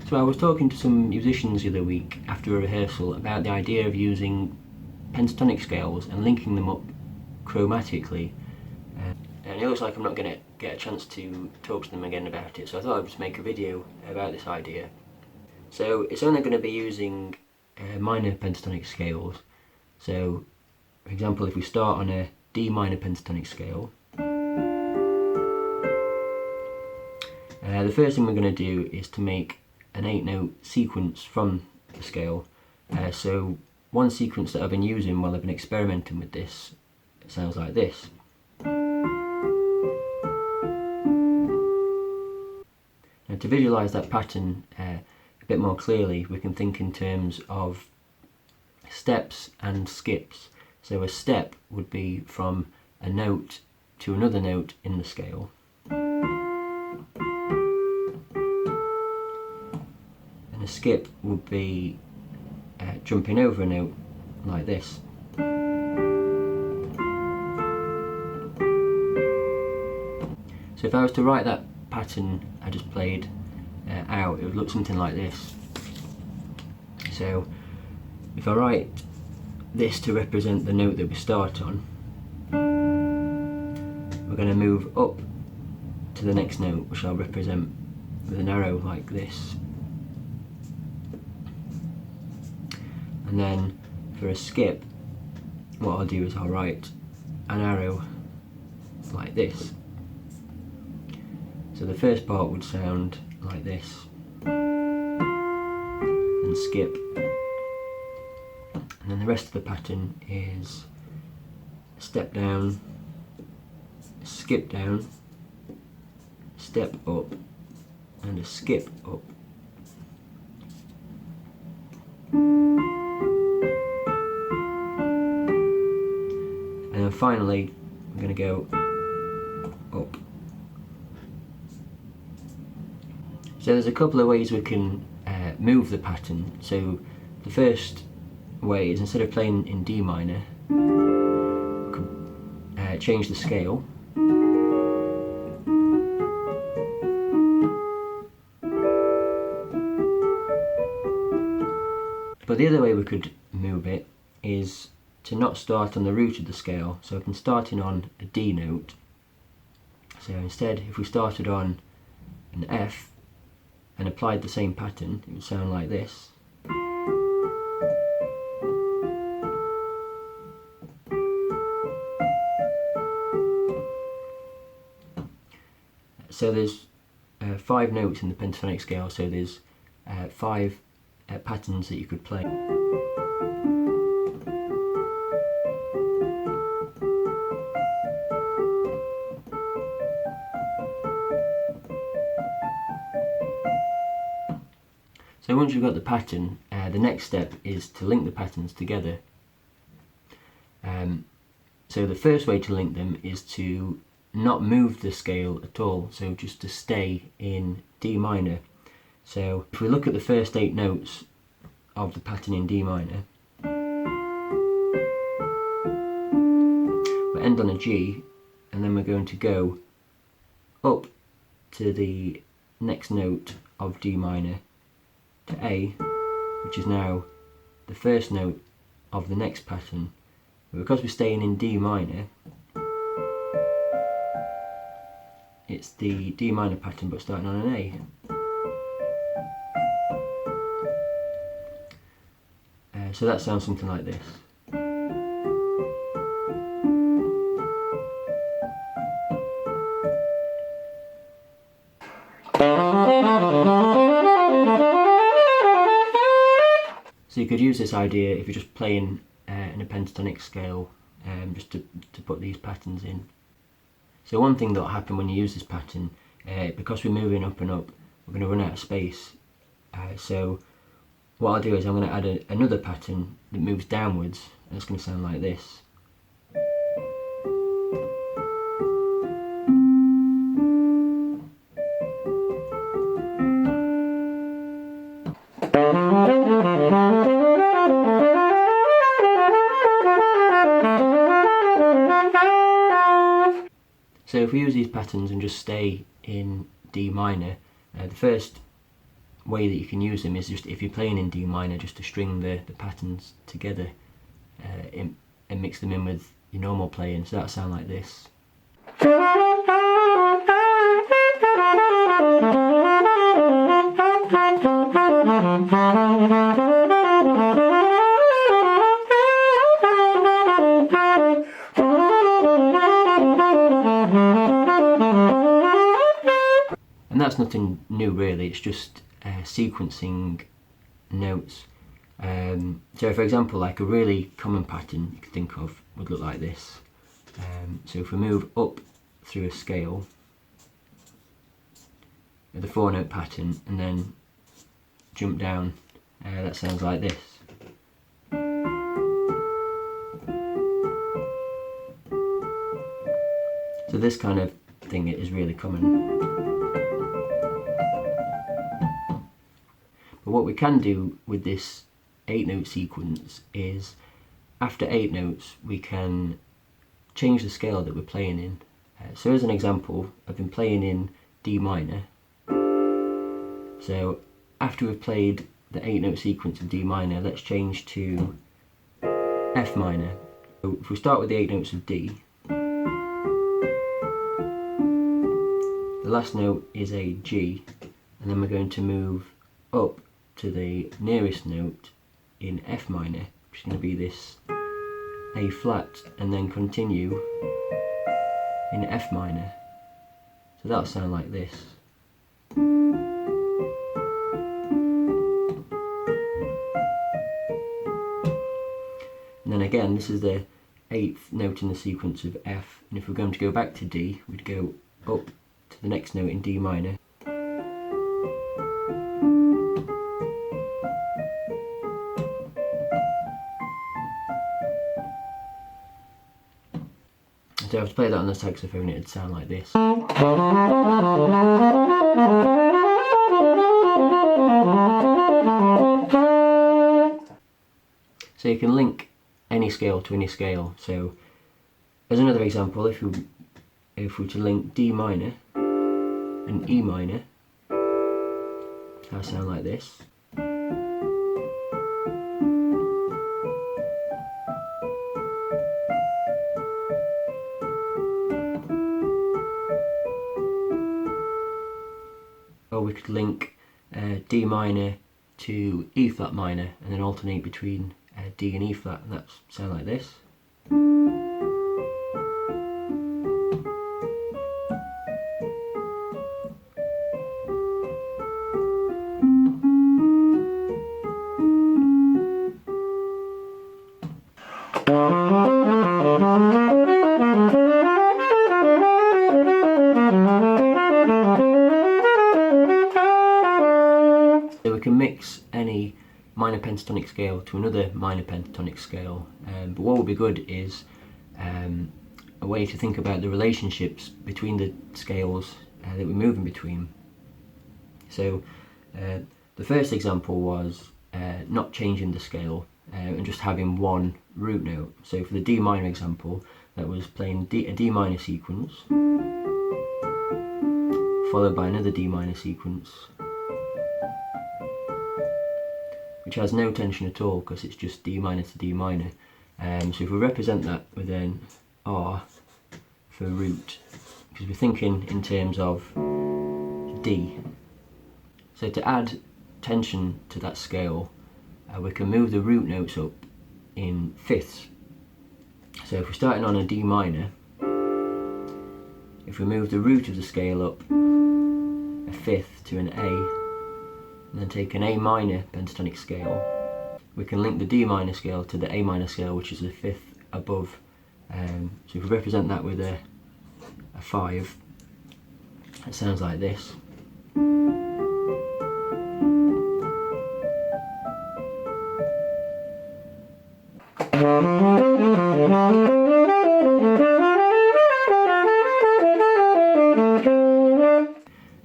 So I was talking to some musicians the other week after a rehearsal about the idea of using pentatonic scales and linking them up chromatically. And it looks like I'm not going to get a chance to talk to them again about it, so I thought I'd just make a video about this idea. So it's only going to be using minor pentatonic scales. So for example, if we start on a D minor pentatonic scale, the first thing we're going to do is to make an 8-note sequence from the scale. So one sequence that I've been using while I've been experimenting with this sounds like this. Now to visualise that pattern a bit more clearly, we can think in terms of steps and skips. So a step would be from a note to another note in the scale. And a skip would be jumping over a note like this. So if I was to write that pattern I just played out, it would look something like this. So if I write this to represent the note that we start on, we're going to move up to the next note, which I'll represent with an arrow like this. And then for a skip, what I'll do is I'll write an arrow like this. So the first part would sound like this, and skip. And then the rest of the pattern is a step down, a skip down, step up, and a skip up. And then finally, I'm going to go up. So there's a couple of ways we can move the pattern. So the first way is, instead of playing in D minor, we could change the scale. But the other way we could move it is to not start on the root of the scale. So I can start in on a D note. So instead, if we started on an F and applied the same pattern, it would sound like this. So there's 5 notes in the pentatonic scale, so there's 5 patterns that you could play. So once you've got the pattern, the next step is to link the patterns together. So the first way to link them is to not move the scale at all, so just to stay in D minor. So if we look at the first 8 notes of the pattern in D minor, we end on a G, and then we're going to go up to the next note of D minor to A, which is now the first note of the next pattern. But because we're staying in D minor, it's the D minor pattern but starting on an A. So that sounds something like this. So you could use this idea if you're just playing in a pentatonic scale, just to put these patterns in. So one thing that will happen when you use this pattern, because we're moving up and up, we're going to run out of space. So what I'll do is I'm going to add another pattern that moves downwards, and it's going to sound like this. So if we use these patterns and just stay in D minor, the first way that you can use them is just if you're playing in D minor, just to string the patterns together and mix them in with your normal playing. So that'll sound like this. And that's nothing new really, it's just sequencing notes. So for example, like a really common pattern you can think of would look like this. So if we move up through a scale, the 4-note pattern, and then jump down, that sounds like this. So this kind of thing is really common. But what we can do with this 8-note sequence is, after 8 notes, we can change the scale that we're playing in. So as an example, I've been playing in D minor. So after we've played the 8-note sequence of D minor, let's change to F minor. So if we start with the 8 notes of D, the last note is a G, and then we're going to move up to the nearest note in F minor, which is going to be this A flat, and then continue in F minor. So that'll sound like this. And then again, this is the 8th note in the sequence of F, and if we're going to go back to D, we'd go up to the next note in D minor. So if I was to play that on the saxophone, it'd sound like this. So you can link any scale to any scale. So as another example, if we were to link D minor and E minor, that'll sound like this. Or we could link D minor to E flat minor and then alternate between D and E flat, and that sound like this. So we can mix any minor pentatonic scale to another minor pentatonic scale, but what would be good is a way to think about the relationships between the scales that we're moving between. So the first example was not changing the scale and just having one root note. So for the D minor example, that was playing a D minor sequence followed by another D minor sequence, which has no tension at all because it's just D minor to D minor. So if we represent that with an R for root, because we're thinking in terms of D. So to add tension to that scale, we can move the root notes up in fifths. So if we're starting on a D minor, if we move the root of the scale up a fifth to an A, and then take an A minor pentatonic scale, we can link the D minor scale to the A minor scale, which is the fifth above. So if we represent that with a 5, it sounds like this.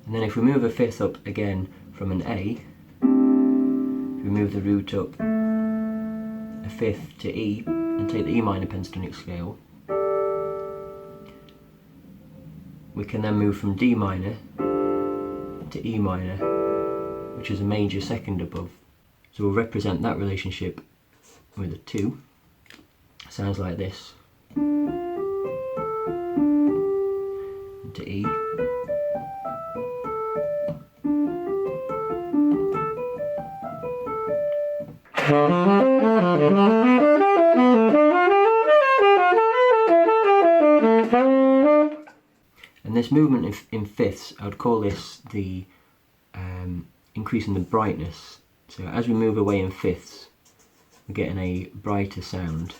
And then if we move a fifth up again from an A, if we move the root up a fifth to E and take the E minor pentatonic scale, we can then move from D minor to E minor which is a major second above. So we'll represent that relationship with a 2. Sounds like this. To E. And this movement in fifths, I would call this the increase in the brightness. So as we move away in fifths, we're getting a brighter sound.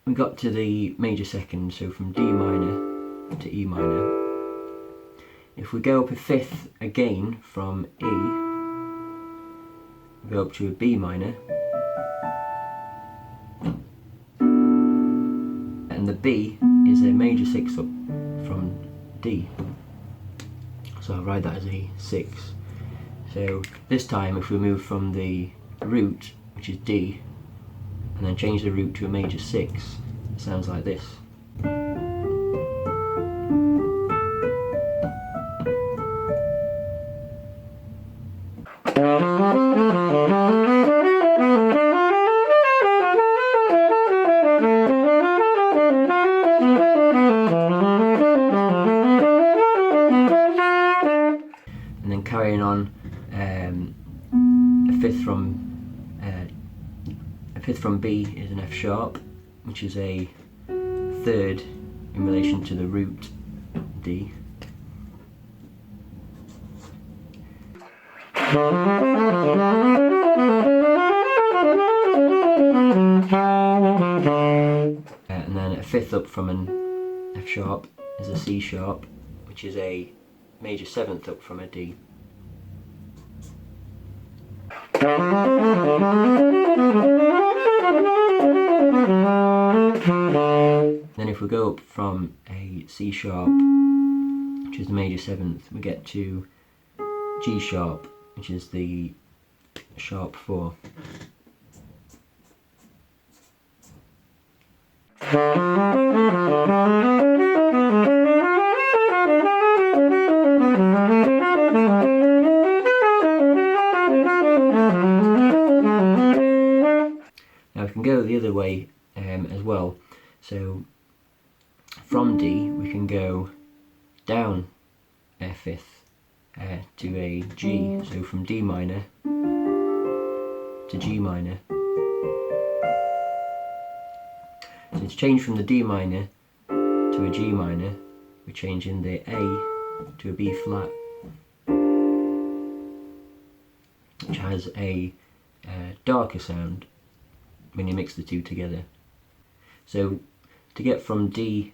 We got to the major second, so from D minor to E minor. If we go up a fifth again from E, we go up to a B minor, and the B is a major 6 up from D, so I'll write that as a 6. So this time if we move from the root, which is D, and then change the root to a major 6, it sounds like this. And then carrying on, a fifth from B is an F sharp, which is a third in relation to the root D. And then a fifth up from an F sharp is a C sharp, which is a major 7th up from a D. Then if we go up from a C sharp, which is the major 7th, we get to G sharp, which is the sharp 4. Now we can go the other way as well. So from D we can go down a fifth to a G, so from D minor to G minor. So to change from the D minor to a G minor, we're changing the A to a B flat, which has a darker sound when you mix the two together. So to get from D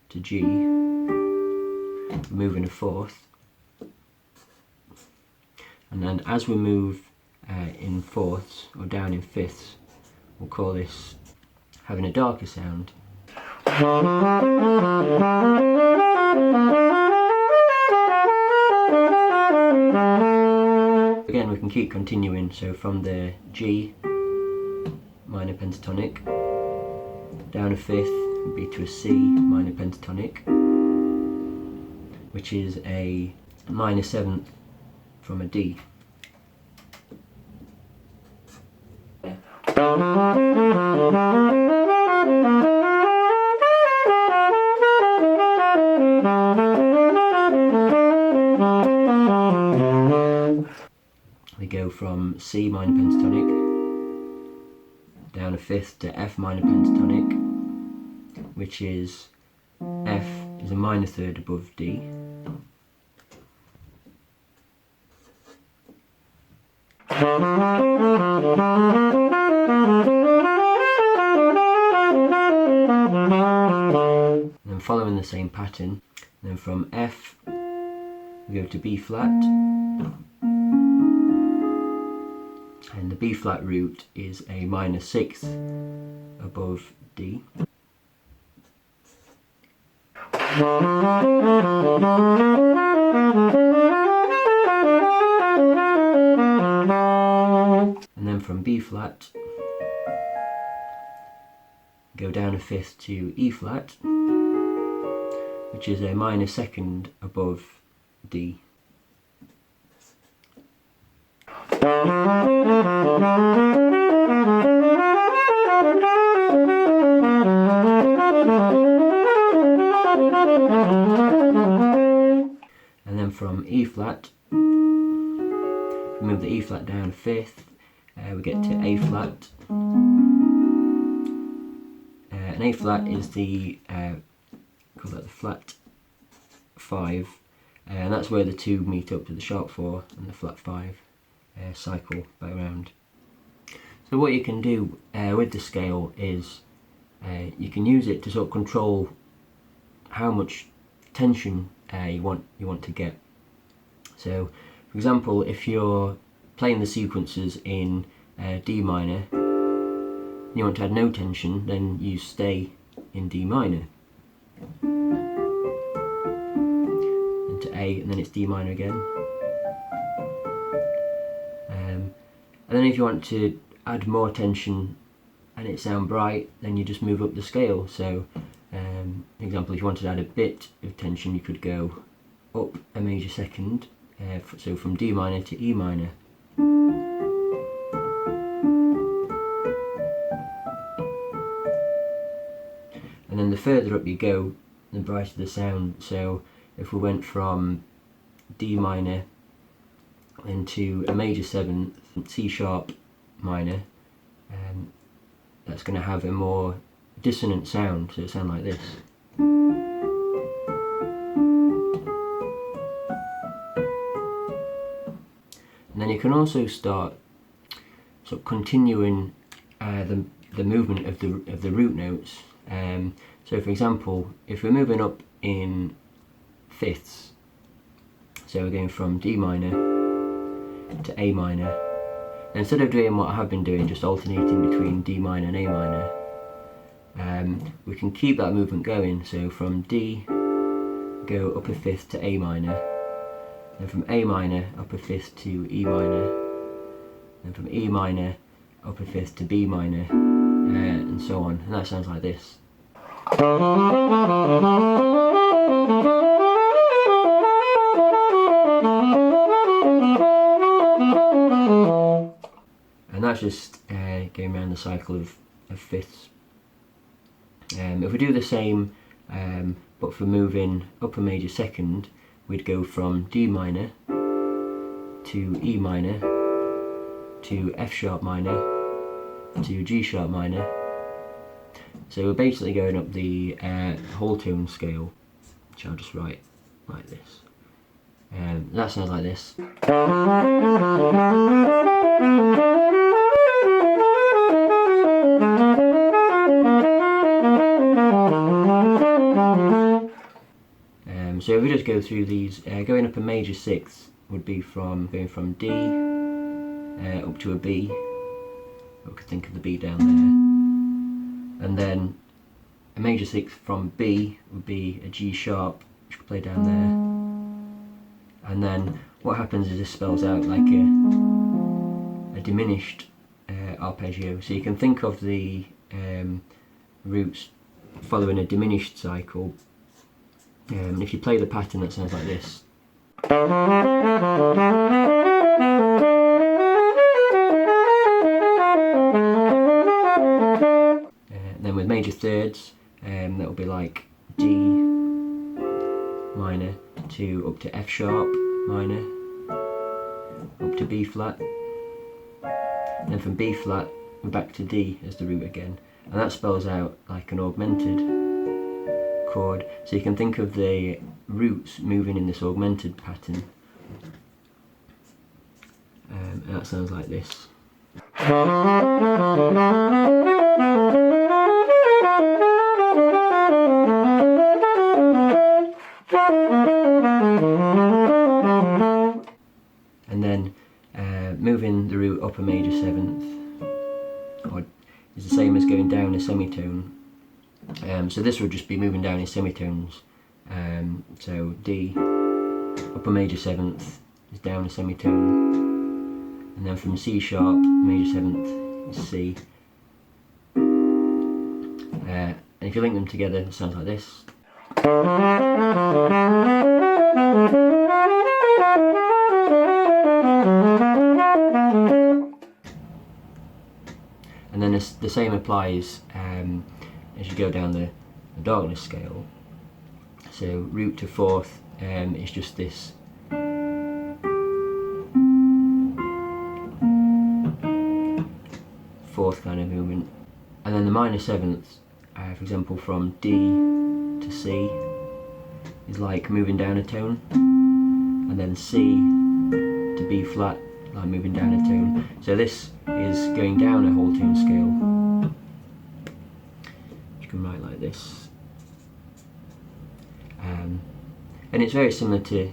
to G, we're moving a fourth, and then as we move in fourths or down in fifths, we'll call this having a darker sound. Again, we can keep continuing, so from the G minor pentatonic, down a fifth would be to a C minor pentatonic, which is a minor 7th from a D. We go from C minor pentatonic down a fifth to F minor pentatonic, which is F is a minor 3rd above D. And then following the same pattern, then from F we go to B flat, and the B flat root is a minor 6th above D. And then from B flat go down a fifth to E flat, which is a minor 2nd above D. And then from E flat, move the E flat down a fifth, we get to A flat. And A flat is the, call that the flat 5, and that's where the 2 meet up to the sharp 4 and the flat 5 cycle back around. So what you can do with the scale is you can use it to sort of control how much tension you want to get. So for example, if you're playing the sequences in D minor, you want to add no tension, then you stay in D minor. Into A, and then it's D minor again. And then if you want to add more tension and it sound bright, then you just move up the scale. So for example, if you wanted to add a bit of tension, you could go up a major second, so from D minor to E minor. And then the further up you go, the brighter the sound. So if we went from D minor into a major 7th, C sharp minor, that's going to have a more dissonant sound, so it sounds like this. And then you can also start sort of continuing the movement of the root notes. So for example, if we're moving up in fifths, so we're going from D minor to A minor, instead of doing what I have been doing, just alternating between D minor and A minor, we can keep that movement going. So from D, go up a fifth to A minor, then from A minor up a fifth to E minor, then from E minor up a fifth to B minor, and so on. And that sounds like this. And that's just going around the cycle of fifths. If we do the same, but for moving up a major second, we'd go from D minor to E minor to F sharp minor to G sharp minor. So we're basically going up the whole tone scale, which I'll just write like this. That sounds like this. So if we just go through these, going up a major 6th would be going from D up to a B. We could think of the B down there. And then a major 6th from B would be a G sharp, which we could play down there. And then what happens is this spells out like a diminished arpeggio. So you can think of the roots following a diminished cycle. If you play the pattern, that sounds like this. Then with major thirds, that will be like D minor to up to F sharp minor, up to B flat, and then from B flat we're back to D as the root again, and that spells out like an augmented chord. So you can think of the roots moving in this augmented pattern, and that sounds like this. And then moving the root up a major 7th is the same as going down a semitone. So this would just be moving down in semitones. So D up a major 7th is down a semitone, and then from C sharp major 7th is C. And if you link them together, it sounds like this. the same applies as you go down the darkness scale. So root to fourth is just this fourth kind of movement, and then the minor sevenths, for example, from D to C is like moving down a tone, and then C to B flat, like moving down a tone. So this is going down a whole tone scale. You can write like this, and it's very similar to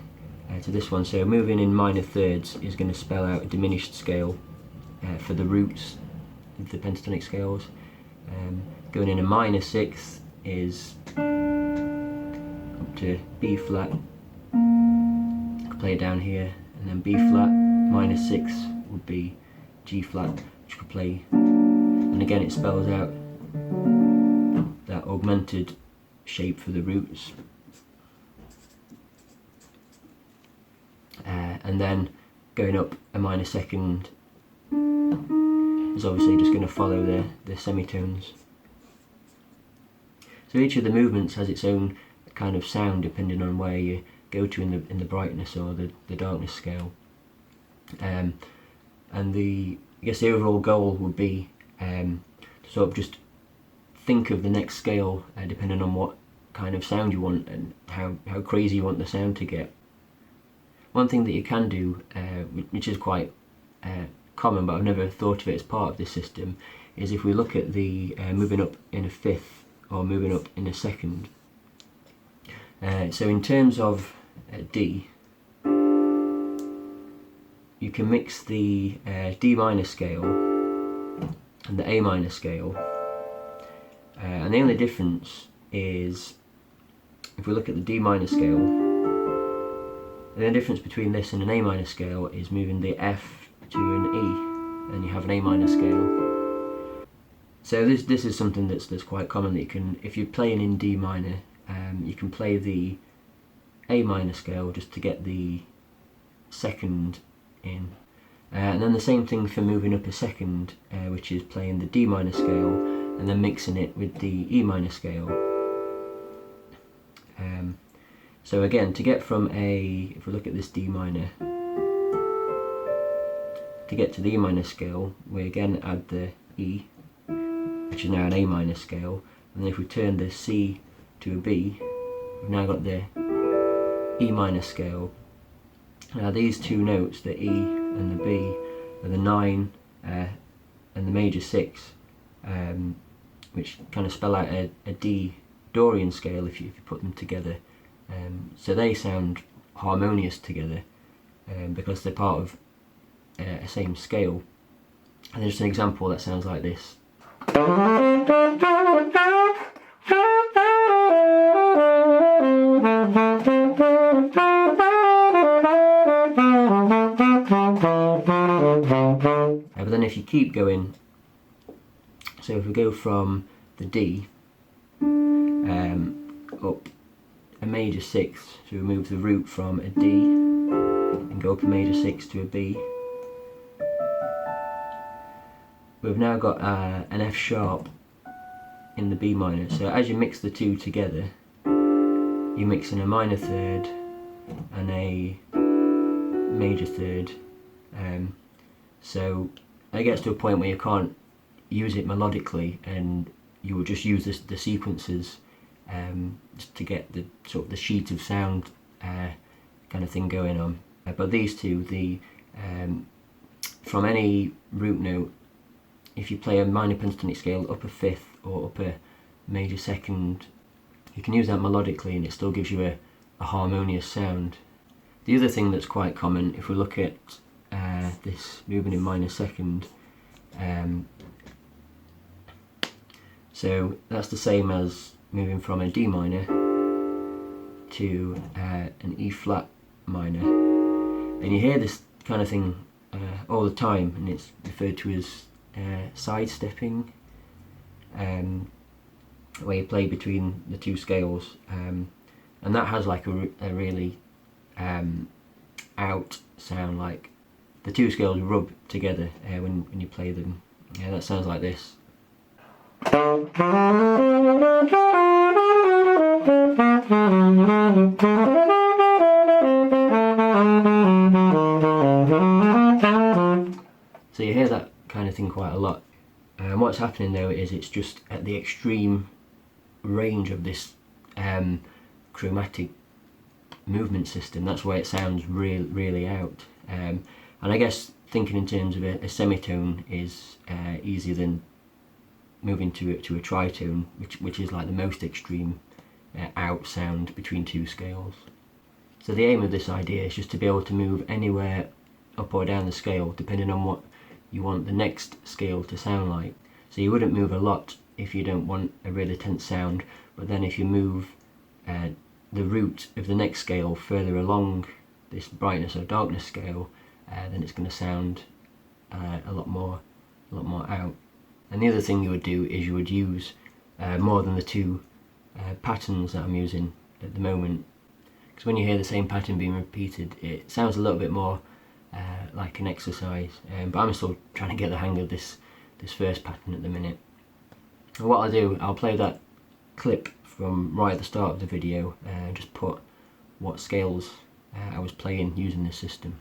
this one. So moving in minor thirds is going to spell out a diminished scale for the roots of the pentatonic scales. Going in a minor sixth is up to B flat. You could play it down here, and then B flat. Minor sixth would be G flat, which you could play, and again it spells out that augmented shape for the roots. And then going up a minor second is obviously just going to follow the semitones. So each of the movements has its own kind of sound depending on where you go to in the brightness or the darkness scale. And I guess the overall goal would be to sort of just think of the next scale depending on what kind of sound you want and how crazy you want the sound to get. One thing that you can do, which is quite common, but I've never thought of it as part of this system, is if we look at the moving up in a fifth or moving up in a second. So in terms of D, you can mix the D minor scale and the A minor scale, and the only difference is if we look at the D minor scale, the only difference between this and an A minor scale is moving the F to an E, and you have an A minor scale. So this is something that's quite common, that you can, if you're playing in D minor, you can play the A minor scale just to get the second in, and then the same thing for moving up a second, which is playing the D minor scale and then mixing it with the E minor scale. So again, to get from if we look at this D minor, to get to the E minor scale, we again add the E, which is now an A minor scale, and then if we turn the C to a B, we've now got the E minor scale. Now these two notes, the E and the B, are the 9 and the major 6, which kind of spell out a D Dorian scale if you put them together. So they sound harmonious together because they're part of a same scale. And there's an example that sounds like this. But then if you keep going, so if we go from the D up a major 6, so we move the root from a D and go up a major 6 to a B, we've now got an F sharp in the B minor. So as you mix the two together, you mix in a minor third and a major third, so it gets to a point where you can't use it melodically, and you will just use the sequences just to get the sort of the sheet of sound kind of thing going on. But these two, from any root note, if you play a minor pentatonic scale up a fifth or up a major second, you can use that melodically and it still gives you a harmonious sound. The other thing that's quite common, if we look at this moving in minor second, so that's the same as moving from a D minor to an E flat minor, and you hear this kind of thing all the time, and it's referred to as sidestepping, where you play between the two scales, and that has like a really out sound, like the two scales rub together when you play them. Yeah, that sounds like this. So you hear that kind of thing quite a lot. And what's happening though is it's just at the extreme range of this chromatic movement system. That's why it sounds really out. And I guess thinking in terms of a semitone is easier than moving to a tritone, which is like the most extreme out sound between two scales. So the aim of this idea is just to be able to move anywhere up or down the scale depending on what you want the next scale to sound like. So you wouldn't move a lot if you don't want a really tense sound, but then if you move the root of the next scale further along this brightness or darkness scale, then it's going to sound a lot more out. And the other thing you would do is you would use more than the two patterns that I'm using at the moment, because when you hear the same pattern being repeated, it sounds a little bit more like an exercise. But I'm still trying to get the hang of this first pattern at the minute. And what I'll do, I'll play that clip from right at the start of the video and just put what scales I was playing using this system.